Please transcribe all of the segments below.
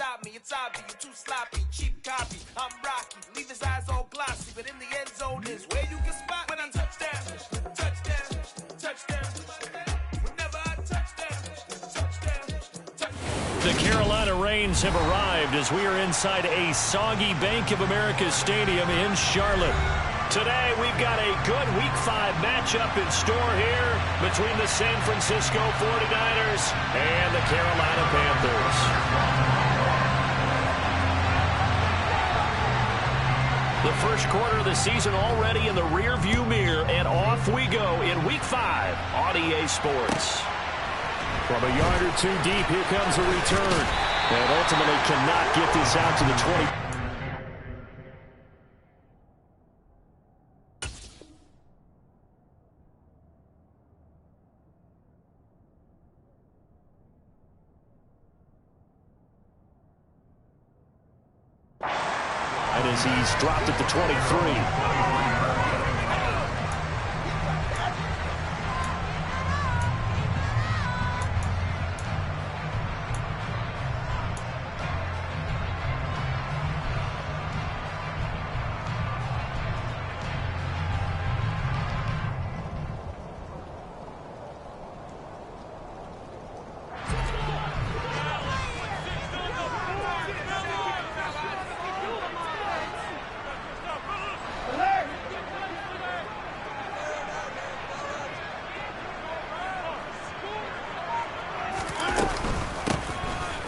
stop me. It's obvious, you're too sloppy, cheap copy. I'm Rocky, leave his eyes all glossy, but in the end zone is where you can spot when I touchdown, touchdown, touchdown. Whenever I touchdown, touchdown, touchdown. The Carolina Rains have arrived as we are inside a soggy Bank of America Stadium in Charlotte. Today, we've got a good Week 5 matchup in store here between the San Francisco 49ers and the Carolina Panthers. The first quarter of the season already in the rearview mirror, and off we go in Week 5 on EA Sports. From a yard or two deep, here comes a return. And ultimately cannot get this out to the 20. And as he's dropped at the 23.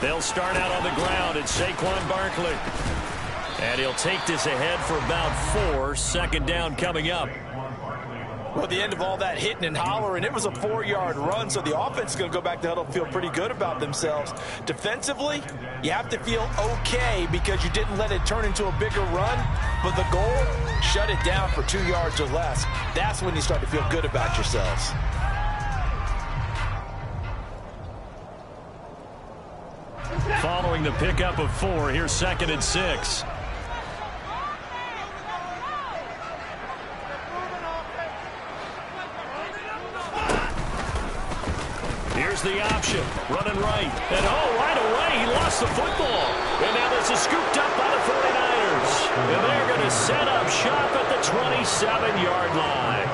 They'll start out on the ground. It's Saquon Barkley. And he'll take this ahead for about 4. Second down coming up. Well, at the end of all that hitting and hollering, it was a 4-yard run, so the offense is going to go back to huddle and feel pretty good about themselves. Defensively, you have to feel okay because you didn't let it turn into a bigger run, but the goal, shut it down for 2 yards or less. That's when you start to feel good about yourselves. Following the pickup of 4, here's 2nd and 6. Here's the option, running right. And right away, he lost the football. And now this is scooped up by the 49ers. And they're going to set up shop at the 27-yard line.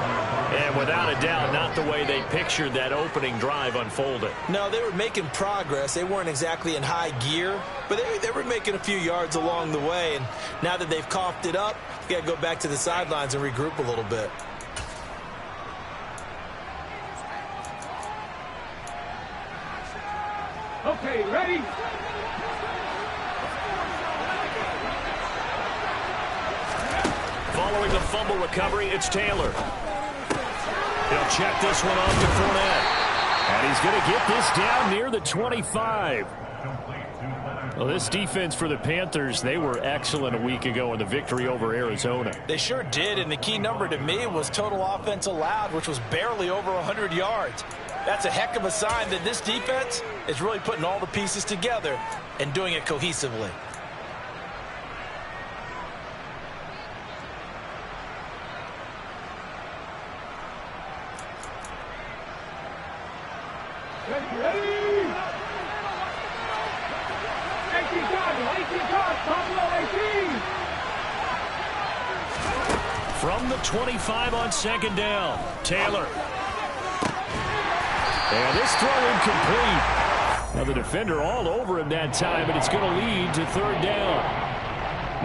And without a doubt, not the way they pictured that opening drive unfolded. No, they were making progress. They weren't exactly in high gear, but they were making a few yards along the way. And now that they've coughed it up, you got to go back to the sidelines and regroup a little bit. Okay, ready? Following the fumble recovery, it's Taylor. He'll check this one off to Fournette. And he's going to get this down near the 25. Well, this defense for the Panthers, they were excellent a week ago in the victory over Arizona. They sure did, and the key number to me was total offense allowed, which was barely over 100 yards. That's a heck of a sign that this defense is really putting all the pieces together and doing it cohesively. From the 25 on 2nd down, Taylor. And this throw incomplete. Now the defender all over him that time, and it's going to lead to 3rd down.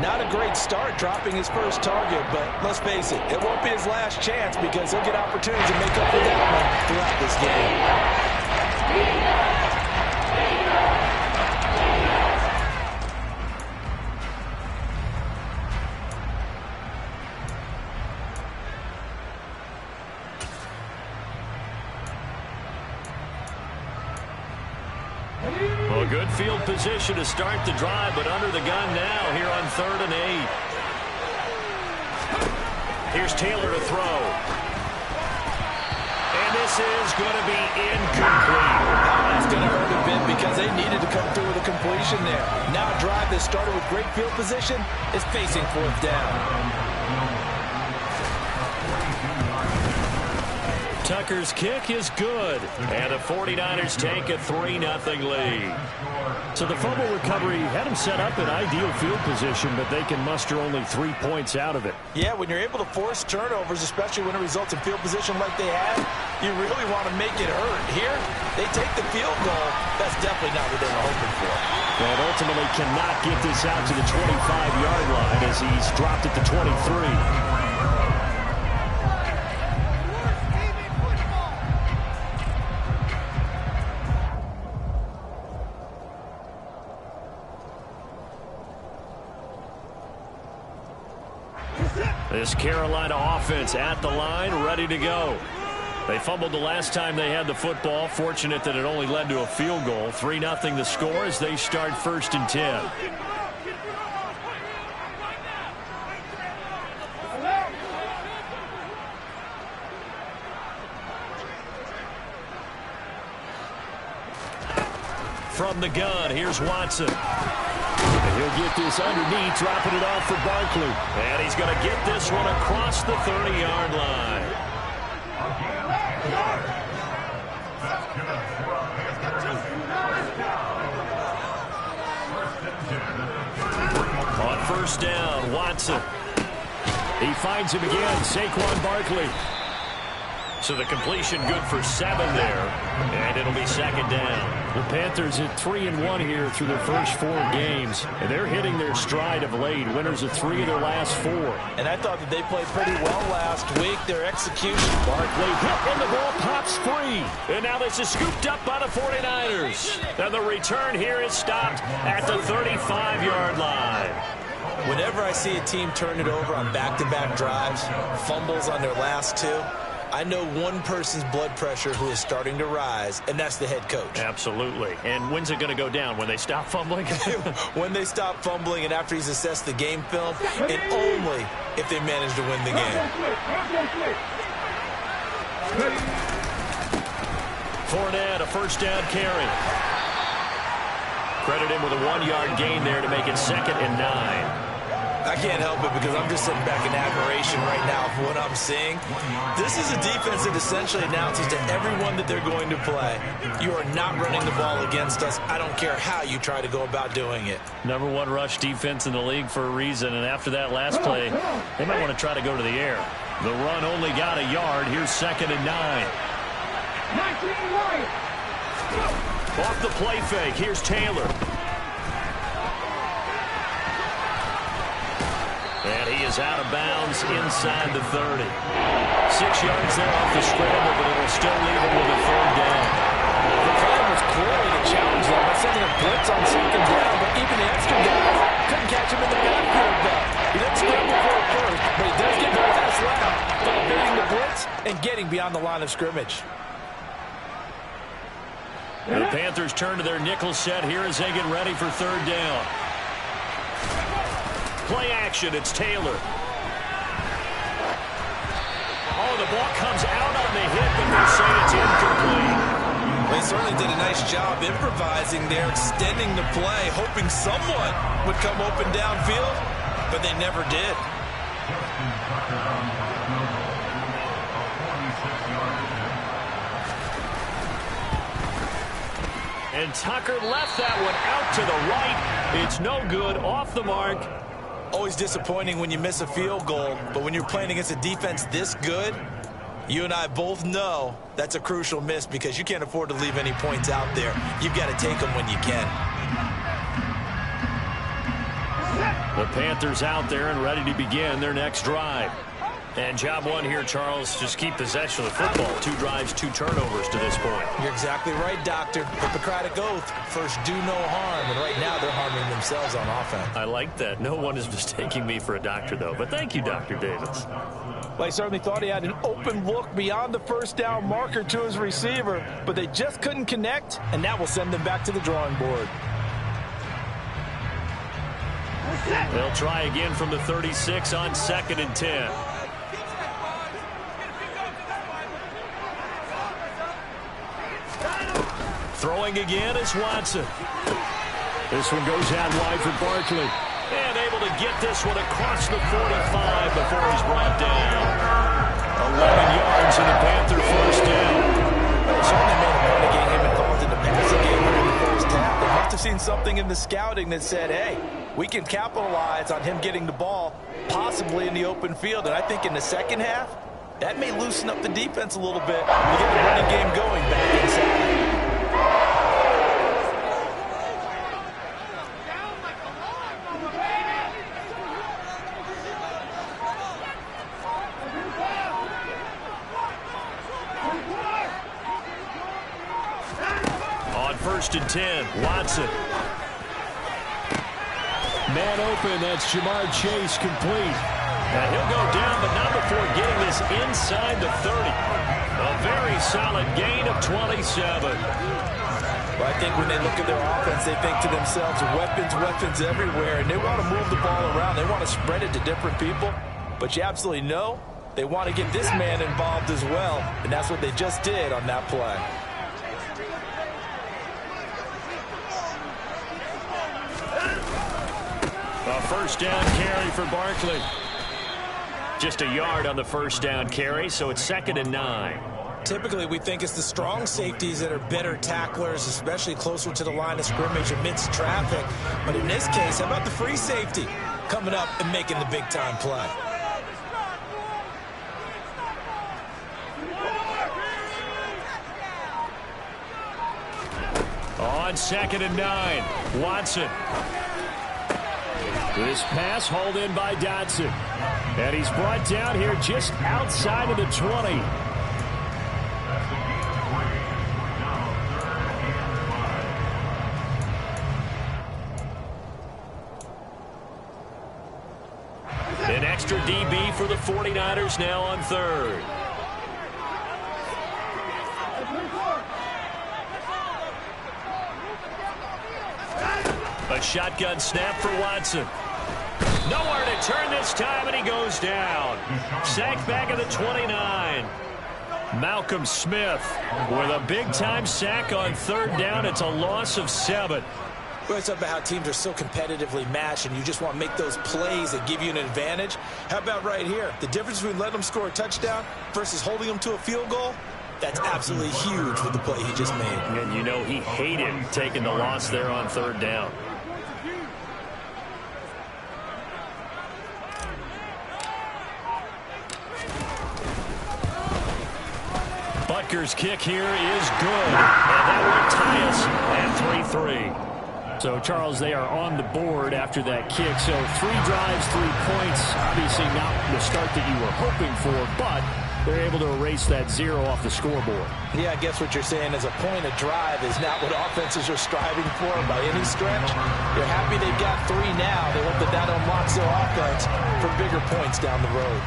Not a great start dropping his first target, but let's face it, it won't be his last chance because he'll get opportunities to make up for that one throughout this game. Well, good field position to start the drive, but under the gun now here on 3rd and 8. Here's Taylor to throw. And this is going to be incomplete. That's going to hurt a bit because they needed to come through with a completion there. Now a drive that started with great field position is facing 4th down. Tucker's kick is good, and the 49ers take a 3-0 lead. So the fumble recovery had them set up in ideal field position, but they can muster only 3 points out of it. Yeah, when you're able to force turnovers, especially when it results in field position like they had, you really want to make it hurt. Here, they take the field goal. That's definitely not what they were hoping for. And ultimately cannot get this out to the 25-yard line as he's dropped it to 23. This Carolina offense at the line, ready to go. They fumbled the last time they had the football. Fortunate that it only led to a field goal. 3-0 the score as they start 1st and 10. From the gun, here's Watson. And he'll get this underneath, dropping it off for Barkley. And he's going to get this one across the 30-yard line. On 1st down, Watson. He finds him again, Saquon Barkley. So the completion good for 7 there, and it'll be 2nd down. The Panthers at 3-1 here through their first 4 games, and they're hitting their stride of late. Winners of 3 of their last 4. And I thought that they played pretty well last week. Their execution. Barkley hit, and the ball pops free. And now this is scooped up by the 49ers. And the return here is stopped at the 35-yard line. Whenever I see a team turn it over on back-to-back drives, fumbles on their last 2, I know one person's blood pressure who is starting to rise, and that's the head coach. Absolutely. And when's it going to go down? When they stop fumbling? When they stop fumbling and after he's assessed the game film, and only if they manage to win the game. Fournette, a 1st down carry. Credit him with a 1-yard gain there to make it 2nd and 9. I can't help it because I'm just sitting back in admiration right now for what I'm seeing. This is a defense that essentially announces to everyone that they're going to play, you are not running the ball against us. I don't care how you try to go about doing it. Number 1 rush defense in the league for a reason, and after that last play, they might want to try to go to the air. The run only got a yard. Here's 2nd and 9. Off the play fake. Here's Taylor. And he is out of bounds inside the 30. 6 yards there off the scramble, but it'll still leave him with a 3rd down. The plan was clearly to challenge them by sending a blitz on 2nd down, but even the extra guys couldn't catch him in the backfield though. He didn't scramble for it first, but he does get the pass left by evading the blitz and getting beyond the line of scrimmage. The Panthers turn to their nickel set here as they get ready for 3rd down. Play action, it's Taylor. Oh, the ball comes out on the hit, but they're saying it's incomplete. They certainly did a nice job improvising there, extending the play, hoping someone would come open downfield, but they never did. And Tucker left that one out to the right. It's no good, off the mark. Always disappointing when you miss a field goal, but when you're playing against a defense this good, you and I both know that's a crucial miss because you can't afford to leave any points out there. You've got to take them when you can. The Panthers out there and ready to begin their next drive. And job 1 here, Charles, just keep possession of the football. 2 drives, 2 turnovers to this point. You're exactly right, Doctor. Hippocratic oath. First, do no harm. And right now, they're harming themselves on offense. I like that. No one is mistaking me for a doctor, though. But thank you, Dr. Davis. Well, he certainly thought he had an open look beyond the 1st down marker to his receiver, but they just couldn't connect, and that will send them back to the drawing board. They'll try again from the 36 on 2nd and 10. Throwing again is Watson. This one goes out wide for Barkley. And able to get this one across the 45 before he's brought down. 11 yards in the Panther 1st down. Certainly made a point of getting him involved in the passing game during the 1st half. They must have seen something in the scouting that said, hey, we can capitalize on him getting the ball possibly in the open field. And I think in the second half, that may loosen up the defense a little bit to get the running game going back inside. On 1st and 10, Watson. Man open, that's Jamar Chase complete. And he'll go down, but not before getting this inside the 30. A very solid gain of 27. Well, I think when they look at their offense, they think to themselves, weapons everywhere, and they want to move the ball around. They want to spread it to different people, but you absolutely know they want to get this man involved as well, and that's what they just did on that play. A first down carry for Barkley. Just a yard on the first down carry, so it's 2nd and 9. Typically, we think it's the strong safeties that are better tacklers, especially closer to the line of scrimmage amidst traffic. But in this case, how about the free safety coming up and making the big-time play? On 2nd and 9, Watson. This pass hauled in by Dotson. And he's brought down here just outside of the 20. An extra DB for the 49ers now on 3rd. A shotgun snap for Watson. Nowhere to turn this time, and he goes down. Sacked back at the 29. Malcolm Smith with a big-time sack on 3rd down. It's a loss of 7. Well, it's about how teams are so competitively matched, and you just want to make those plays that give you an advantage. How about right here? The difference between letting them score a touchdown versus holding them to a field goal, that's absolutely huge with the play he just made. And you know he hated taking the loss there on 3rd down. Butker's kick here is good. And that will tie us at 3-3. So, Charles, they are on the board after that kick. So 3 drives, 3 points. Obviously not the start that you were hoping for, but they're able to erase that 0 off the scoreboard. Yeah, I guess what you're saying is a point of drive is not what offenses are striving for by any stretch. They're happy they've got 3 now. They hope that that unlocks their offense for bigger points down the road.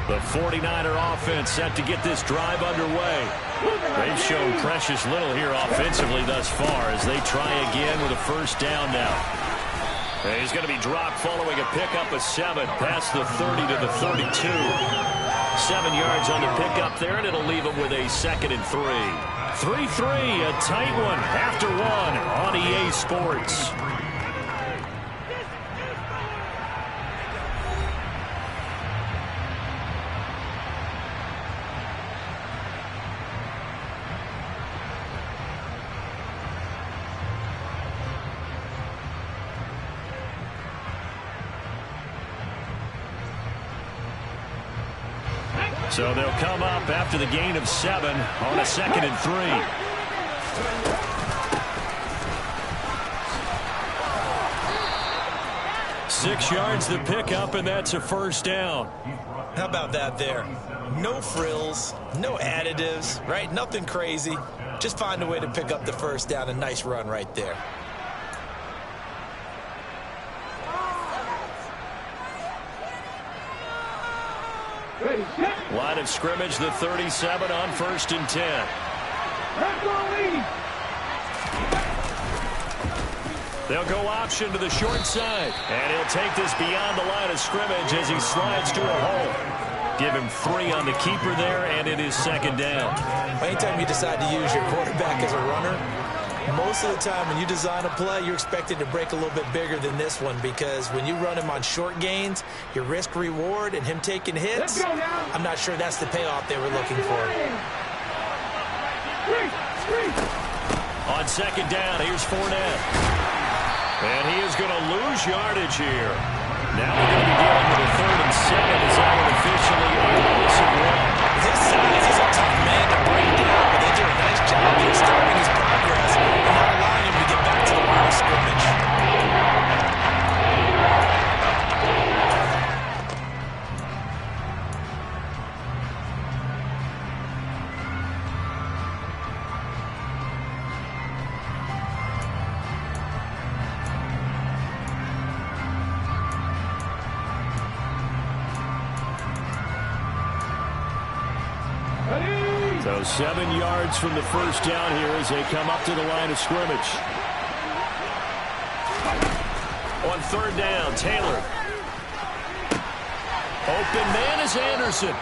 The 49er offense set to get this drive underway. They've shown precious little here offensively thus far as they try again with a first down now. And he's going to be dropped following a pickup of 7 past the 30 to the 32. 7 yards on the pickup there, and it'll leave him with a 2nd and 3. 3-3, a tight one after 1 on EA Sports. So they'll come up after the gain of 7 on a 2nd and 3. Six yards to pick up, and that's a first down. How about that there? No frills, no additives, right? Nothing crazy. Just find a way to pick up the first down. A nice run right there. Line of scrimmage, the 37 on 1st and 10. They'll go option to the short side. And he'll take this beyond the line of scrimmage as he slides to a hole. Give him 3 on the keeper there, and it is 2nd down. Anytime you decide to use your quarterback as a runner, Most of the time when you design a play, you're expected to break a little bit bigger than this one because when you run him on short gains, your risk-reward and him taking hits, I'm not sure that's the payoff they were looking for. On second down, here's Fournette. And he is going to lose yardage here. Now we're going to be dealing with a 3rd and 7 as that one officially a loss of 1. This size is a tough man to bring down, but they do a nice job of starting his progress and not allowing him to get back to the line of scrimmage. So 7 yards from the first down here as they come up to the line of scrimmage. On 3rd down, Taylor. Open man is Anderson.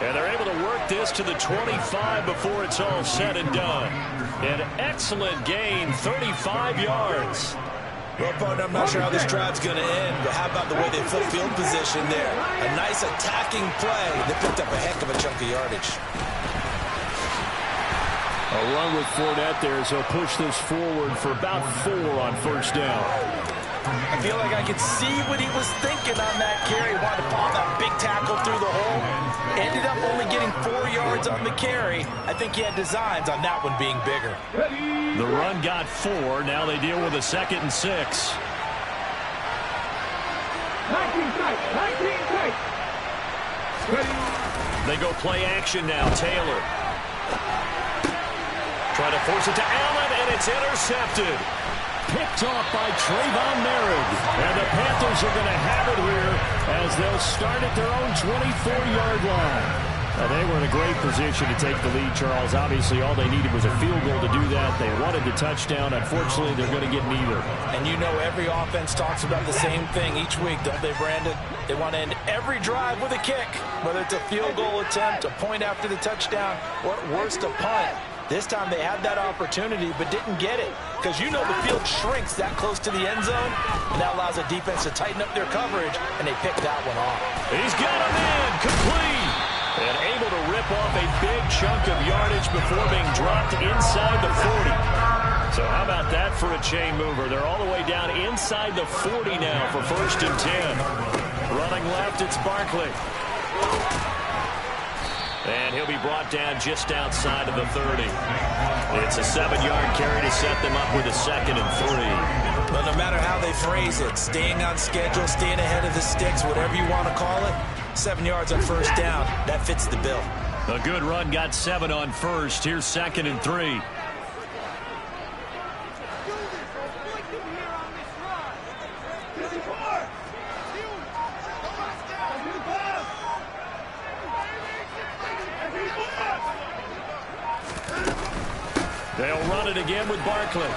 And they're able to work this to the 25 before it's all said and done. An excellent gain, 35 yards. Well, partner, I'm not sure how this drive's going to end, but how about the way they flip field position there? A nice attacking play. They picked up a heck of a chunk of yardage. A run with Fournette there, so push this forward for about 4 on first down. I feel like I could see what he was thinking on that carry. Wanted to pop that big tackle through the hole. Ended up only getting 4 yards on the carry. I think he had designs on that one being bigger. The run got 4. Now they deal with a 2nd and 6. They go play action now. Taylor. Trying to force it to Allen, and it's intercepted. Picked off by Trayvon Merritt. And the Panthers are going to have it here as they'll start at their own 24-yard line. Now, they were in a great position to take the lead, Charles. Obviously, all they needed was a field goal to do that. They wanted the touchdown. Unfortunately, they're going to get neither. And you know every offense talks about the same thing each week, don't they, Brandon? They want to end every drive with a kick, whether it's a field goal attempt, a point after the touchdown, or at worst, a punt. This time they had that opportunity but didn't get it because you know the field shrinks that close to the end zone, and that allows the defense to tighten up their coverage, and they picked that one off. He's got a man complete and able to rip off a big chunk of yardage before being dropped inside the 40. So how about that for a chain mover? They're all the way down inside the 40 now for 1st and 10. Running left, it's Barkley. And he'll be brought down just outside of the 30. It's a 7-yard carry to set them up with a 2nd and 3. But no matter how they phrase it, staying on schedule, staying ahead of the sticks, whatever you want to call it, 7 yards on first down, that fits the bill. A good run got 7 on first. Here's 2nd and 3. They'll run it again with Barkley.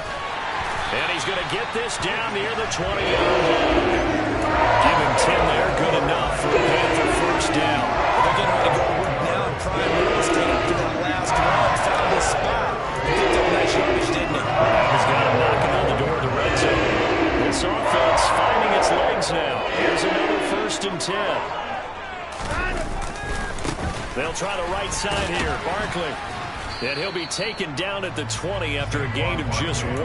And he's going to get this down near the 20-yard line. Give him 10 there. Good enough for a Panther first down. They're getting ready to go to work now in prime real estate after that last run. Found his spot. He picked up a nice yardage, didn't he? He's got him knocking on the door of the red zone. This offense finding its legs now. Here's another 1st and 10. They'll try the right side here. Barkley. And he'll be taken down at the 20 after a gain of just 1.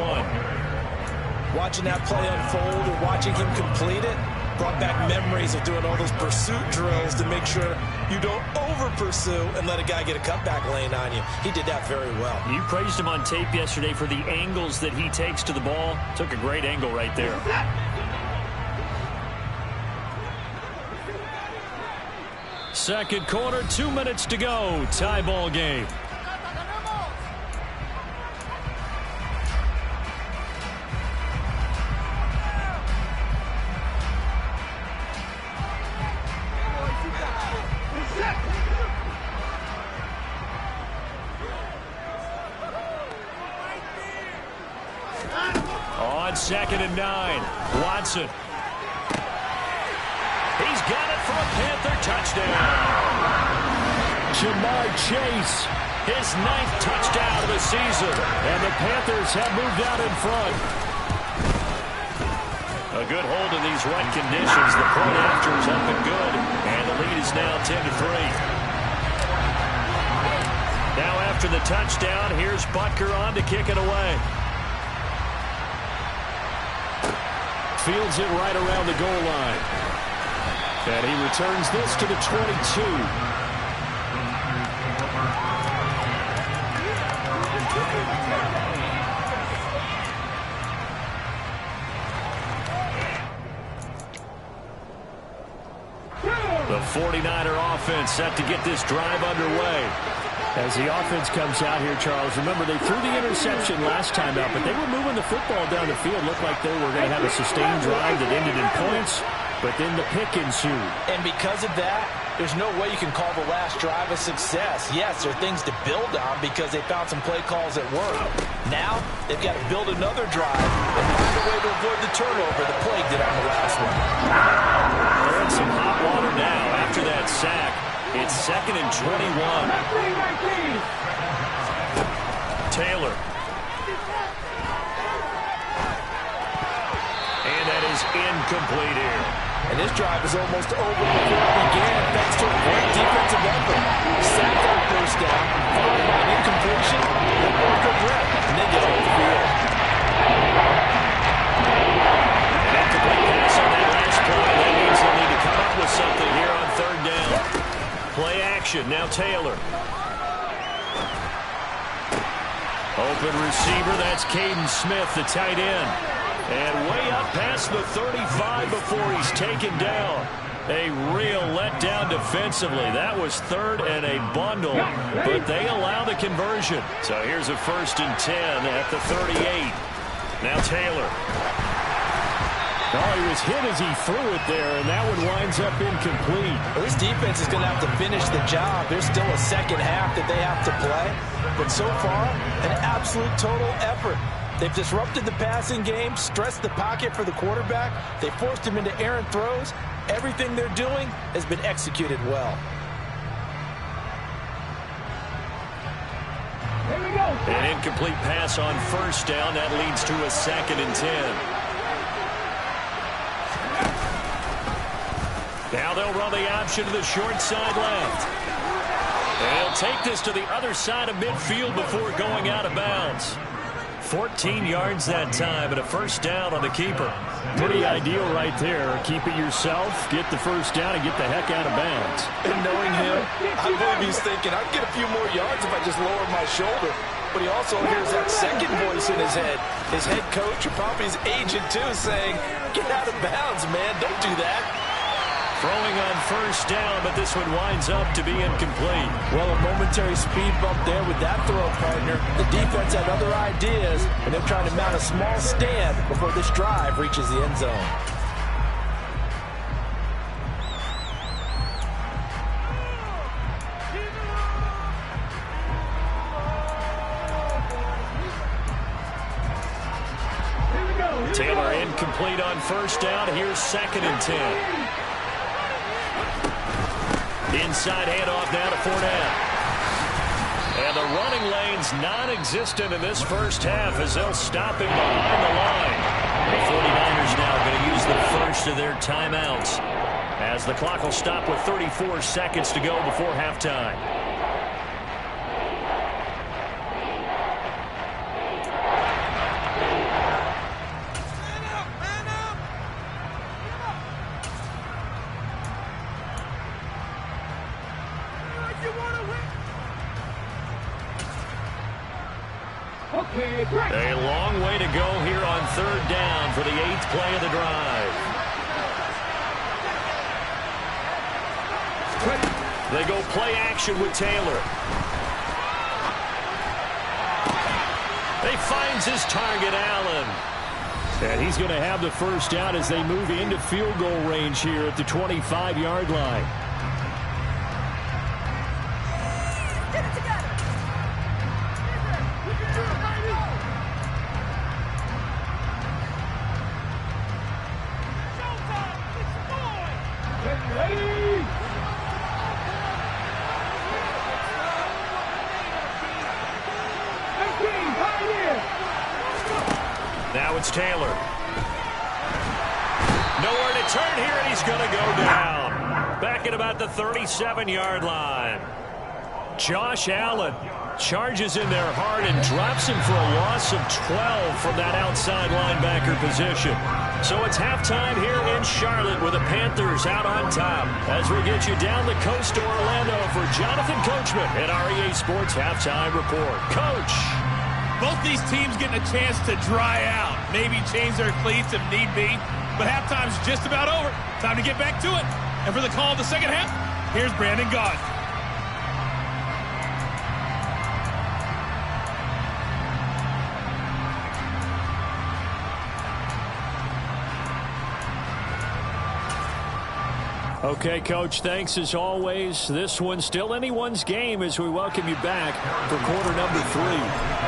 Watching that play unfold and watching him complete it brought back memories of doing all those pursuit drills to make sure you don't over-pursue and let a guy get a cutback lane on you. He did that very well. You praised him on tape yesterday for the angles that he takes to the ball. Took a great angle right there. Second quarter, 2 minutes to go. Tie ball game. On 2nd and 9, Watson. He's got it for a Panther touchdown. Jamar Chase his 9th touchdown of the season. And the Panthers have moved out in front. A good hold in these wet conditions. The point after is up and good. And the lead is now 10-3. Now after the touchdown, here's Butker on to kick it away. Fields it right around the goal line. And he returns this to the 22. The 49er offense set to get this drive underway. As the offense comes out here, Charles, remember they threw the interception last time out, but they were moving the football down the field. Looked like they were going to have a sustained drive that ended in points, but then the pick ensued. And because of that, there's no way you can call the last drive a success. Yes, there are things to build on because they found some play calls that work. Now, they've got to build another drive and find a way to avoid the turnover the plague did on the last one. They're in some hot water now after that sack. It's 2nd and 21. Taylor. And that is incomplete here. And this drive is almost over before it began thanks to a great defensive effort. Sacked on first down, followed by an incompletion, then more good rep, and then get off the field. An incomplete pass on that last play. That means they'll need to come up with something here on 3rd down. Play action, now Taylor. Open receiver, that's Caden Smith, the tight end. And way up past the 35 before he's taken down. A real letdown defensively. That was 3rd and a bundle, but they allow the conversion. So here's a 1st and 10 at the 38. Now Taylor. Oh, he was hit as he threw it there, and that one winds up incomplete. Well, this defense is going to have to finish the job. There's still a second half that they have to play. But so far, an absolute total effort. They've disrupted the passing game, stressed the pocket for the quarterback. They forced him into errant throws. Everything they're doing has been executed well. An incomplete pass on 1st down. That leads to a 2nd and 10. Now they'll run the option to the short side left. And he'll take this to the other side of midfield before going out of bounds. 14 yards that time and a 1st down on the keeper. Pretty ideal right there. Keep it yourself, get the 1st down, and get the heck out of bounds. And knowing him, I believe he's thinking, I'd get a few more yards if I just lower my shoulder. But he also hears that second voice in his head. His head coach, or probably his agent too, saying, get out of bounds, man, don't do that. Throwing on 1st down, but this one winds up to be incomplete. Well, a momentary speed bump there with that throw, partner. The defense had other ideas, and they're trying to mount a small stand before this drive reaches the end zone. Taylor incomplete on 1st down. Here's 2nd and 10. Inside handoff now to Fournette. And the running lane's non-existent in this 1st half as they'll stop him behind the line. The 49ers now going to use the 1st of their timeouts as the clock will stop with 34 seconds to go before halftime. A long way to go here on 3rd down for the 8th play of the drive. They go play action with Taylor. He finds his target, Allen. And he's going to have the 1st down as they move into field goal range here at the 25-yard line. It's Taylor. Nowhere to turn here, and he's going to go down. Back at about the 37-yard line. Josh Allen charges in there hard and drops him for a loss of 12 from that outside linebacker position. So it's halftime here in Charlotte with the Panthers out on top. As we get you down the coast to Orlando for Jonathan Coachman at REA Sports Halftime Report. Coach. Both these teams getting a chance to dry out. Maybe change their cleats if need be. But halftime's just about over. Time to get back to it. And for the call of the second half, here's Brandon Gaudin. Okay, Coach, thanks as always. This one's still anyone's game as we welcome you back for quarter number 3.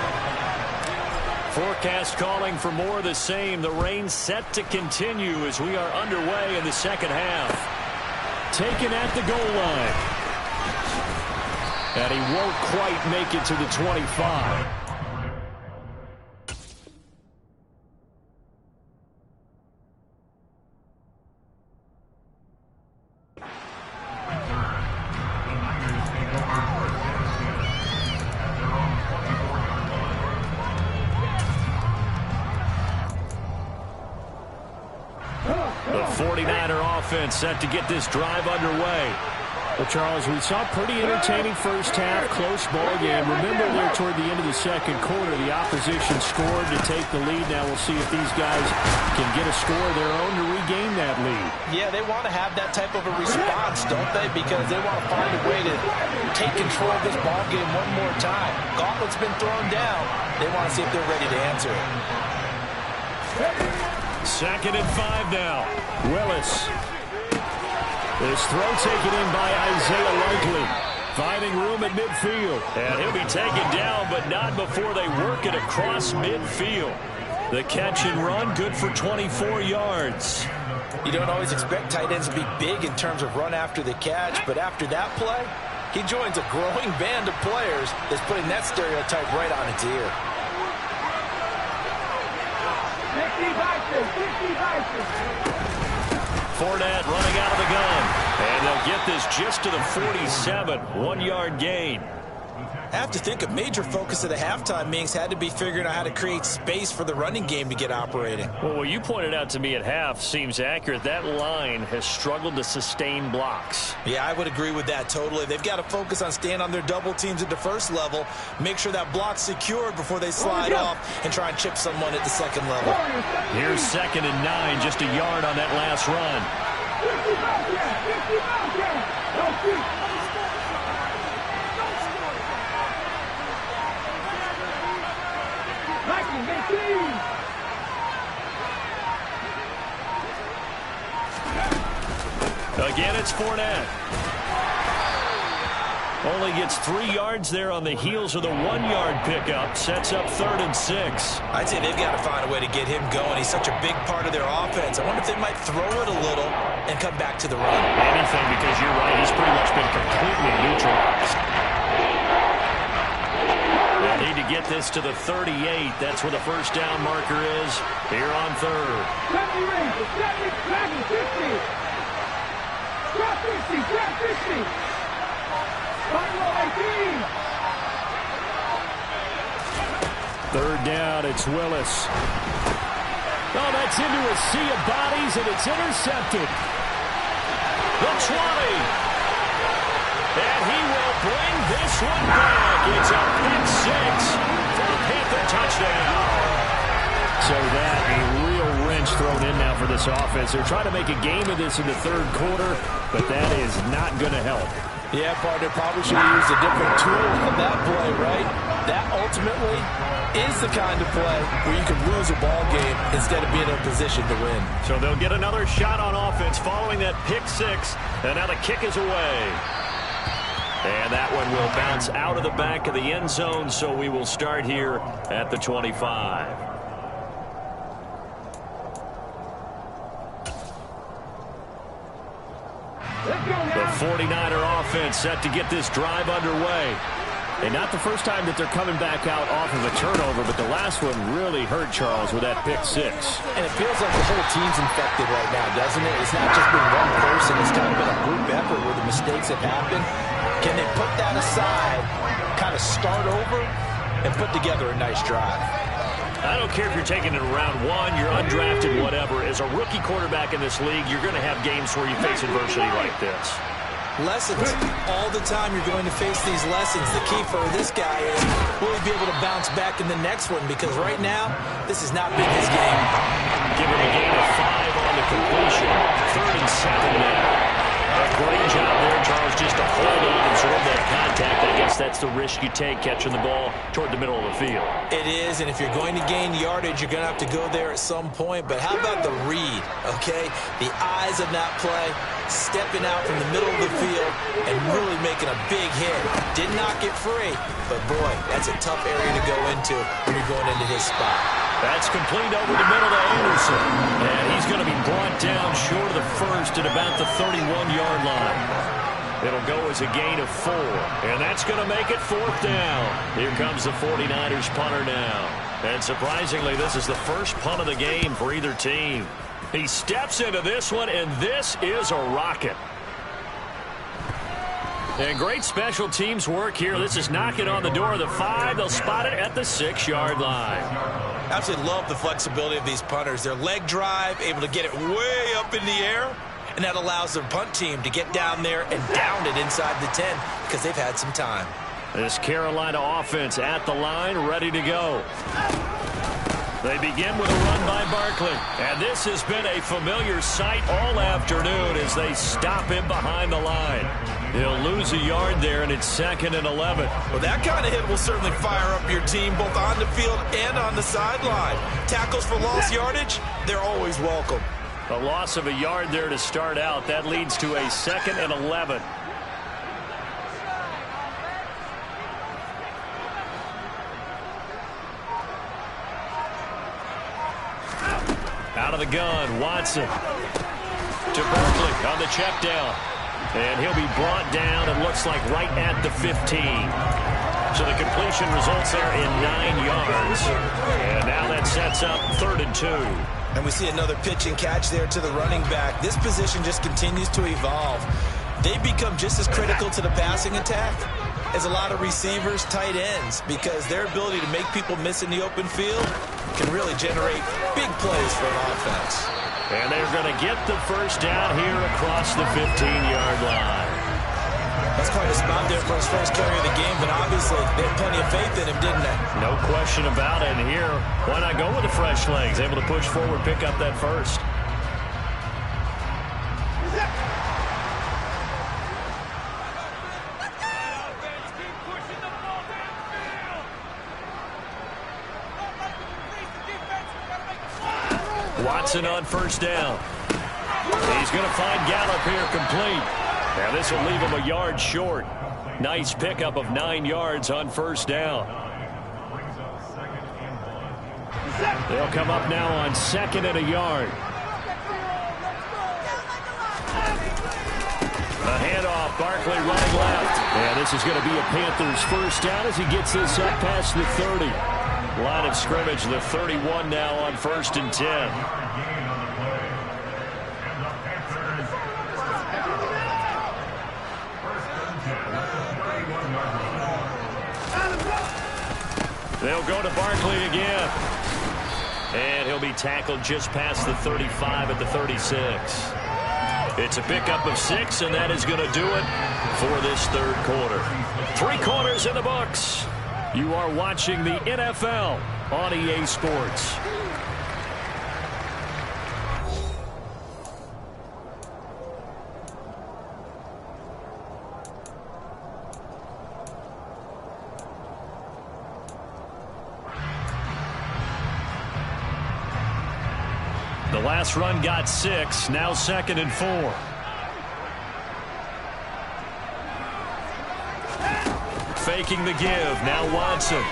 Forecast calling for more of the same. The rain set to continue as we are underway in the second half. Taken at the goal line. And he won't quite make it to the 25. The 49er offense set to get this drive underway. Well, Charles, we saw a pretty entertaining first half, close ball game. Remember there toward the end of the second quarter, the opposition scored to take the lead. Now we'll see if these guys can get a score of their own to regain that lead. Yeah, they want to have that type of a response, don't they? Because they want to find a way to take control of this ball game one more time. Gauntlet's been thrown down. They want to see if they're ready to answer it. 2nd and 5 now. Willis. This throw taken in by Isaiah Likely. Finding room at midfield. And he'll be taken down, but not before they work it across midfield. The catch and run, good for 24 yards. You don't always expect tight ends to be big in terms of run after the catch, but after that play, he joins a growing band of players that's putting that stereotype right on its ear. Fournette running out of the gun. And they'll get this just to the 47. 1-yard gain. I have to think a major focus of the halftime meetings had to be figuring out how to create space for the running game to get operating. Well, what you pointed out to me at half seems accurate. That line has struggled to sustain blocks. Yeah, I would agree with that totally. They've got to focus on staying on their double teams at the first level, make sure that block's secured before they slide off and try and chip someone at the second level. Here's 2nd and 9, just a yard on that last run. Again, it's Fournette. Only gets 3 yards there on the heels of the 1-yard pickup. Sets up 3rd and 6. I'd say they've got to find a way to get him going. He's such a big part of their offense. I wonder if they might throw it a little and come back to the run. Anything, because you're right. He's pretty much been completely neutralized. They need to get this to the 38. That's where the first down marker is here on 3rd. Third down, it's Willis. Oh, that's into a sea of bodies, and it's intercepted. The 20. And he will bring this one back. It's a pick 6 for the Panther touchdown. So that, a real wrench thrown in now for this offense. They're trying to make a game of this in the third quarter, but that is not going to help. Yeah, partner, probably should have used a different tool on that play, right? That ultimately is the kind of play where you can lose a ball game instead of being in a position to win. So they'll get another shot on offense following that pick 6, and now the kick is away. And that one will bounce out of the back of the end zone, so we will start here at the 25. The 49er offense set to get this drive underway. And not the first time that they're coming back out off of a turnover, but the last one really hurt Charles with that pick six. And it feels like the whole team's infected right now, doesn't it? It's not just been one person. It's kind of been a group effort where the mistakes have happened. Can they put that aside, kind of start over, and put together a nice drive? I don't care if you're taking it around one, you're undrafted, whatever. As a rookie quarterback in this league, you're going to have games where you face adversity like this. Lessons. All the time you're going to face these lessons. The key for this guy is will he be able to bounce back in the next one? Because right now, this has not been his game. Give him a gain of 5 on the completion. 3rd and 7 now. A great job there, Charles, just to hold on, absorb that contact. I guess that's the risk you take, catching the ball toward the middle of the field. It is, and if you're going to gain yardage, you're going to have to go there at some point. But how about the read, okay? The eyes of that play, stepping out from the middle of the field and really making a big hit. Did not get free, but boy, that's a tough area to go into when you're going into his spot. That's complete over the middle to Anderson. And he's going to be brought down short of the first at about the 31-yard line. It'll go as a gain of 4. And that's going to make it 4th down. Here comes the 49ers punter now. And surprisingly, this is the first punt of the game for either team. He steps into this one, and this is a rocket. And great special teams work here. This is knocking on the door of the 5. They'll spot it at the 6-yard line. Absolutely love the flexibility of these punters. Their leg drive, able to get it way up in the air, and that allows their punt team to get down there and down it inside the 10 because they've had some time. This Carolina offense at the line, ready to go. They begin with a run by Barkley. And this has been a familiar sight all afternoon as they stop him behind the line. He'll lose a yard there, and it's 2nd and 11. Well, that kind of hit will certainly fire up your team both on the field and on the sideline. Tackles for lost yardage, they're always welcome. A loss of a yard there to start out. That leads to a 2nd and 11. Out of the gun, Watson to Barkley on the check down. And he'll be brought down, it looks like, right at the 15. So the completion results there in 9 yards. And now that sets up 3rd and 2. And we see another pitch and catch there to the running back. This position just continues to evolve. They become just as critical to the passing attack as a lot of receivers, tight ends, because their ability to make people miss in the open field can really generate big plays for an offense. And they're going to get the first down here across the 15-yard line. That's quite a spot there for his first carry of the game, but obviously they had plenty of faith in him, didn't they? No question about it. And here, why not go with the fresh legs? Able to push forward, pick up that first. Watson on first down. He's going to find Gallup here complete. Now this will leave him a yard short. Nice pickup of 9 yards on first down. They'll come up now on 2nd and a yard. A handoff, Barkley running left. And this is going to be a Panthers first down as he gets this up past the 30. Line of scrimmage, the 31 now on 1st and 10. They'll go to Barkley again. And he'll be tackled just past the 35 at the 36. It's a pickup of 6, and that is going to do it for this 3rd quarter. 3 quarters in the books. You are watching the NFL on EA Sports. The last run got 6, now 2nd and 4. Faking the give, now Watson.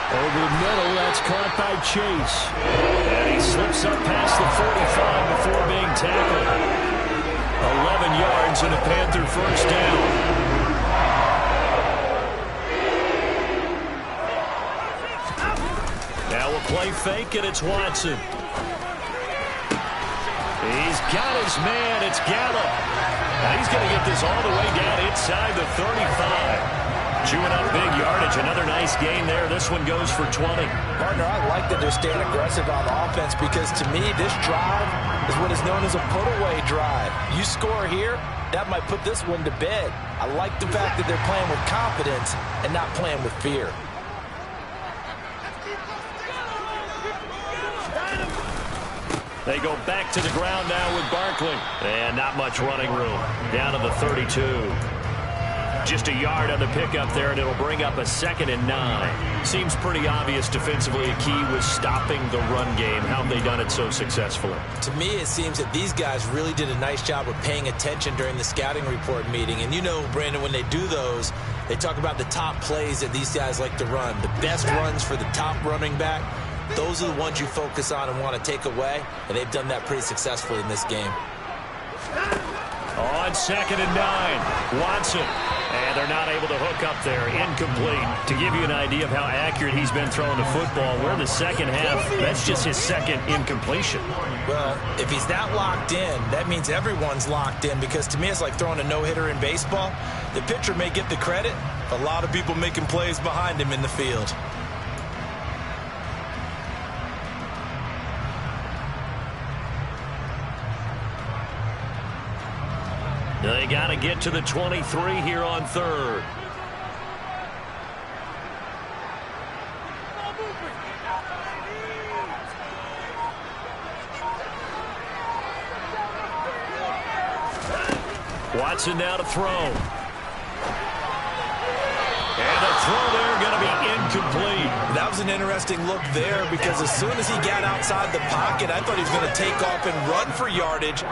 Over the middle, that's caught by Chase. And he slips up past the 45 before being tackled. 11 yards and a Panther first down. play fake, and it's Watson. He's got his man. It's Gallup. And he's going to get this all the way down inside the 35. Chewing up big yardage. Another nice gain there. This one goes for 20. Partner, I like that they're staying aggressive on offense because, to me, this drive is what is known as a put-away drive. You score here, that might put this one to bed. I like the fact that they're playing with confidence and not playing with fear. They go back to the ground now with Barkley. And not much running room. Down to the 32. Just a yard on the pickup there, and it'll bring up a 2nd and 9. Seems pretty obvious defensively a key was stopping the run game. How have they done it so successfully? To me, it seems that these guys really did a nice job of paying attention during the scouting report meeting. And you know, Brandon, when they do those, they talk about the top plays that these guys like to run. The best runs for the top running back. Those are the ones you focus on and want to take away, and they've done that pretty successfully in this game. On 2nd and 9, Watson. And they're not able to hook up there. Incomplete. To give you an idea of how accurate he's been throwing the football, we're in the second half. That's just his 2nd incompletion. Well, if he's not locked in, that means everyone's locked in, because to me it's like throwing a no-hitter in baseball. The pitcher may get the credit, a lot of people making plays behind him in the field. They got to get to the 23 here on 3rd. Watson now to throw. And the throw there going to be incomplete. That was an interesting look there, because as soon as he got outside the pocket, I thought he was going to take off and run for yardage.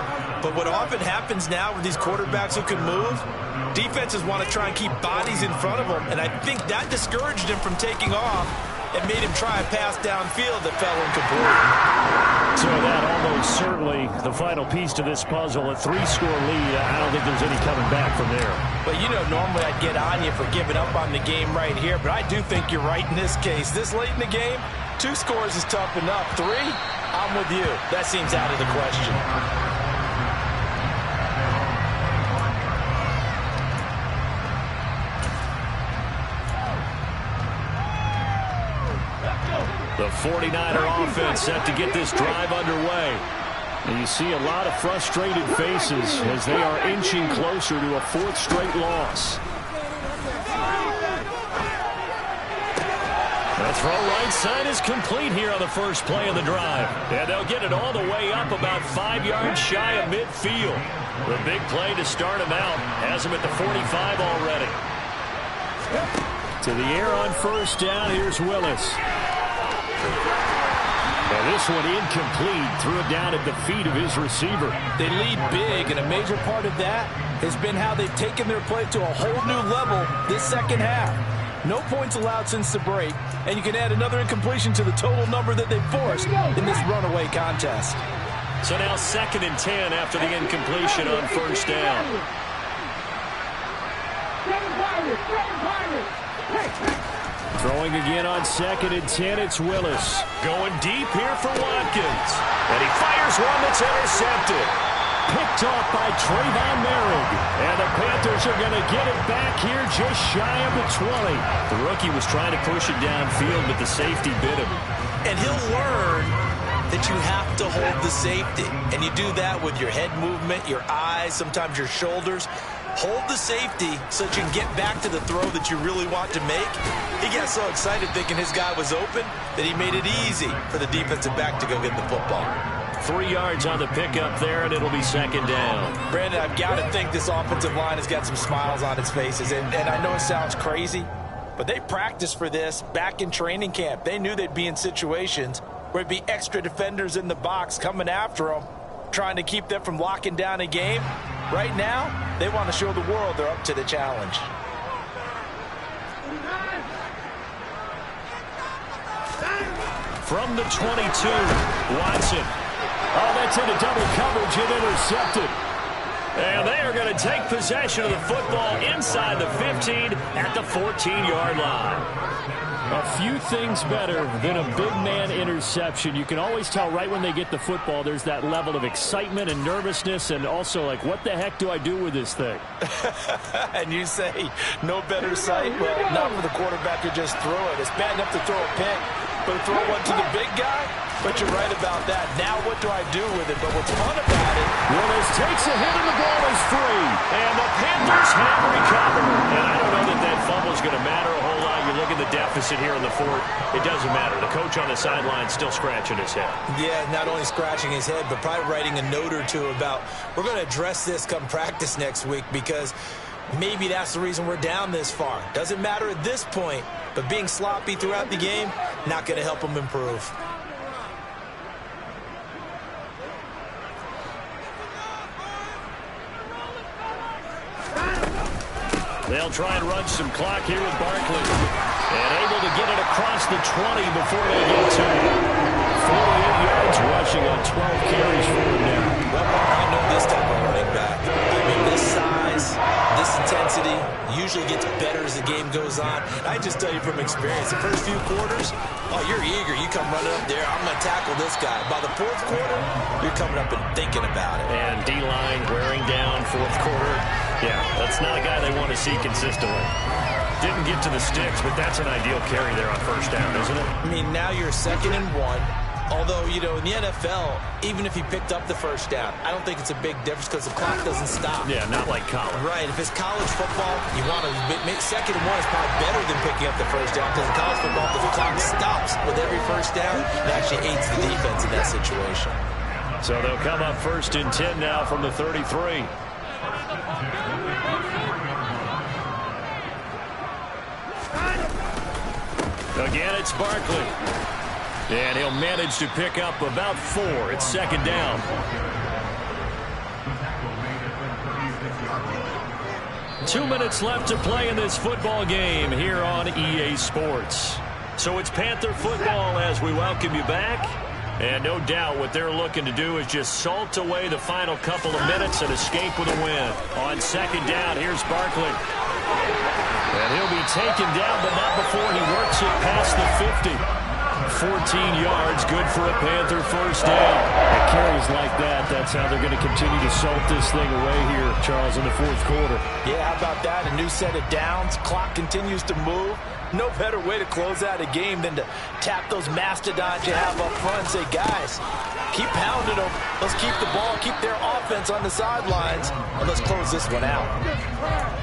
But what often happens now with these quarterbacks who can move, defenses want to try and keep bodies in front of them, and I think that discouraged him from taking off and made him try a pass downfield that fell incomplete. So that almost certainly the final piece to this puzzle, a 3-score lead. I don't think there's any coming back from there. But, you know, normally I'd get on you for giving up on the game right here, but I do think you're right in this case. This late in the game, 2 scores is tough enough. 3, I'm with you. That seems out of the question. The 49er offense set to get this drive underway. And you see a lot of frustrated faces as they are inching closer to a 4th straight loss. The throw right side is complete here on the first play of the drive. And they'll get it all the way up about 5 yards shy of midfield. The big play to start him out has him at the 45 already. To the air on first down, here's Willis. And this one incomplete. Threw it down at the feet of his receiver. They lead big, and a major part of that has been how they've taken their play to a whole new level this second half. No points allowed since the break, and you can add another incompletion to the total number that they've forced in this runaway contest. So now 2nd and 10 after the incompletion on first down. Throwing again on 2nd and 10, it's Willis. Going deep here for Watkins. And he fires one that's intercepted. Picked off by Trayvon Merrick. And the Panthers are going to get it back here just shy of the 20. The rookie was trying to push it downfield, but the safety bit him. And he'll learn that you have to hold the safety. And you do that with your head movement, your eyes, sometimes your shoulders. Hold the safety so that you can get back to the throw that you really want to make. He got so excited thinking his guy was open that he made it easy for the defensive back to go get the football. 3 yards on the pickup there, and it'll be 2nd down. Brandon, I've got to think this offensive line has got some smiles on its faces. And I know it sounds crazy, but they practiced for this back in training camp. They knew they'd be in situations where it'd be extra defenders in the box coming after them, trying to keep them from locking down a game. Right now, they want to show the world they're up to the challenge. From the 22, Watson. Oh, that's into double coverage and intercepted. And they are going to take possession of the football inside the 15 at the 14-yard line. A few things better than a big man interception. You can always tell right when they get the football, there's that level of excitement and nervousness, and also like, what the heck do I do with this thing? And you say, no better sight? Well, not for the quarterback to just throw it. It's bad enough to throw a pick, but to throw one to the big guy? But you're right about that. Now what do I do with it? But what's fun about it... Willis takes a hit and the ball is free. And the Panthers have recovered. And I don't know that fumble is going to matter a whole lot. You look at the deficit here in the fourth. It doesn't matter. The coach on the sideline still scratching his head. Yeah, not only scratching his head, but probably writing a note or two about, we're going to address this come practice next week, because maybe that's the reason we're down this far. Doesn't matter at this point, but being sloppy throughout the game, not going to help him improve. They'll try and run some clock here with Barkley. And able to get it across the 20 before they get to it. 48 yards rushing on 12 carries for him now. Well, I know this type of running back. I mean, this size, this intensity usually gets better as the game goes on. I just tell you from experience, the first few quarters, oh, you're eager. You come running up there, I'm going to tackle this guy. By the fourth quarter, you're coming up and thinking about it. And D-line wearing down fourth quarter. Yeah, that's not a guy they want to see consistently. Didn't get to the sticks, but that's an ideal carry there on first down, isn't it? I mean, now you're 2nd and 1. Although, you know, in the NFL, even if he picked up the first down, I don't think it's a big difference because the clock doesn't stop. Yeah, not like college. Right. If it's college football, you want to make 2nd and 1 is probably better than picking up the first down, because in college football, the clock stops with every first down. It actually aids the defense in that situation. So they'll come up 1st and 10 now from the 33. Again, it's Barkley. And he'll manage to pick up about 4. It's 2nd down. Two minutes left to play in this football game here on EA Sports. So it's Panther football as we welcome you back. And no doubt what they're looking to do is just salt away the final couple of minutes and escape with a win. On 2nd down, here's Barkley. And he'll be taken down, but not before he works it past the 50. 14 yards, good for a Panther first down. At carries like that, that's how they're going to continue to salt this thing away here, Charles, in the fourth quarter. Yeah, how about that? A new set of downs. Clock continues to move. No better way to close out a game than to tap those mastodons you have up front and say, guys, keep pounding them. Let's keep the ball, keep their offense on the sidelines, and let's close this one out.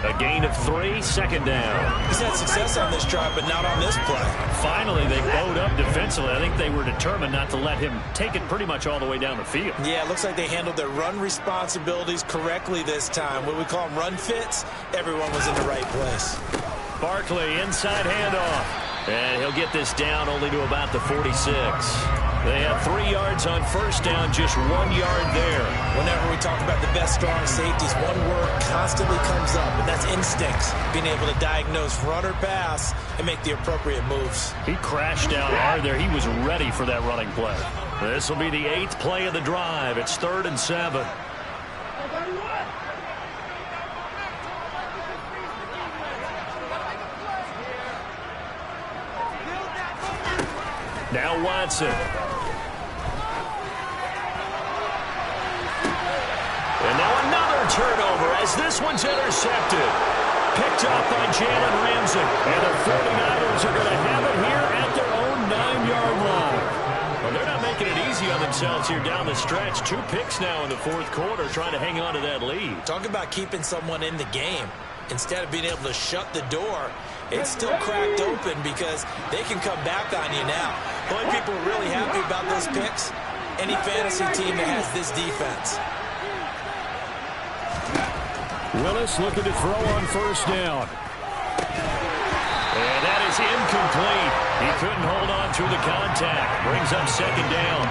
A gain of 3, 2nd down. He's had success on this drive, but not on this play. Finally, they bowed up defensively. I think they were determined not to let him take it pretty much all the way down the field. Yeah, it looks like they handled their run responsibilities correctly this time. What we call them run fits, everyone was in the right place. Barkley, inside handoff. And he'll get this down only to about the 46. They have 3 yards on first down, just 1 yard there. Whenever we talk about the best strong safeties, one word constantly comes up, and that's instincts. Being able to diagnose run or pass and make the appropriate moves. He crashed down hard there. He was ready for that running play. This will be the 8th play of the drive. It's 3rd and 7. Now Watson. And now another turnover as this one's intercepted. Picked up by Jalen Ramsey. And the 49ers are going to have it here at their own 9-yard line. Well, they're not making it easy on themselves here down the stretch. 2 picks now in the fourth quarter trying to hang on to that lead. Talk about keeping someone in the game. Instead of being able to shut the door, it's still cracked open because they can come back on you now. The only people really happy about those picks, any fantasy team that has this defense. Willis looking to throw on first down. And that is incomplete. He couldn't hold on through the contact. Brings up 2nd down.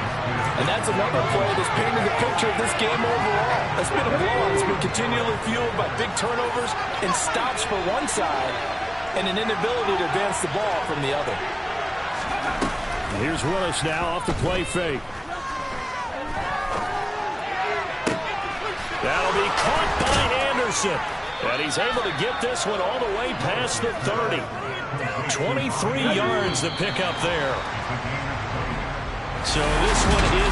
And that's another play that's painted the picture of this game overall. It's been a blowout. It's been continually fueled by big turnovers and stops for one side and an inability to advance the ball from the other. Here's Willis now off the play fake. That'll be caught Jefferson. And he's able to get this one all the way past the 30. 23 yards to pick up there. So this one is